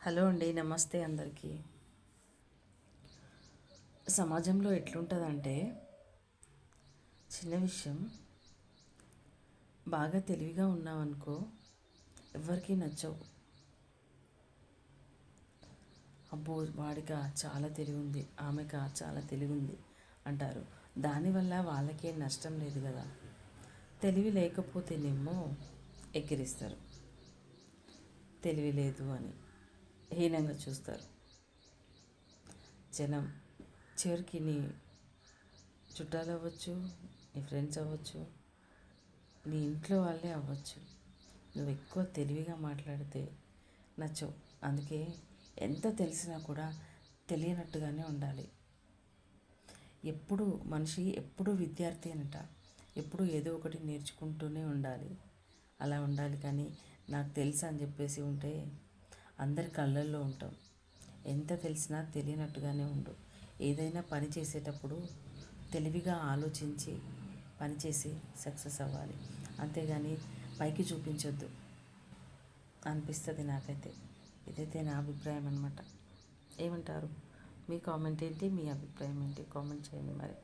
Hello అండి, నమస్తే అందరికీ. సమాజంలో ఎట్లుంటుందంటే చిన్న విషయం బాగా తెలివిగా ఉన్నామనుకో ఎవరికీ నచ్చవు. అబ్బో వాడికా చాలా తెలివి ఉంది, ఆమెకా చాలా తెలివి ఉంది అంటారు. దానివల్ల వాళ్ళకేం నష్టం లేదు కదా. తెలివి లేకపోతేనేమో ఎక్కిరిస్తారు, తెలివి లేదు అని హీనంగా చూస్తారు జనం. చివరికి నీ చుట్టాలు అవ్వచ్చు, నీ ఫ్రెండ్స్ అవ్వచ్చు, నీ ఇంట్లో వాళ్ళే అవ్వచ్చు. నువ్వు ఎక్కువ తెలివిగా మాట్లాడితే నచ్చవు. అందుకే ఎంత తెలిసినా కూడా తెలియనట్టుగానే ఉండాలి. మనిషి ఎప్పుడూ విద్యార్థి అనట. ఎప్పుడూ ఏదో ఒకటి నేర్చుకుంటూనే ఉండాలి. అలా ఉండాలి. కానీ నాకు తెలుసా అని చెప్పేసి ఉంటే అందరి కళ్ళల్లో ఉంటాం. ఎంత తెలిసినా తెలియనట్టుగానే ఉండు. ఏదైనా పని చేసేటప్పుడు తెలివిగా ఆలోచించి పనిచేసి సక్సెస్ అవ్వాలి. అంతేగాని పైకి చూపించొద్దు అనిపిస్తుంది నాకైతే. ఇదైతే నా అభిప్రాయం అనమాట. ఏమంటారు? మీ కామెంట్ ఏంటి? మీ అభిప్రాయం ఏంటి? కామెంట్ చేయండి మరి.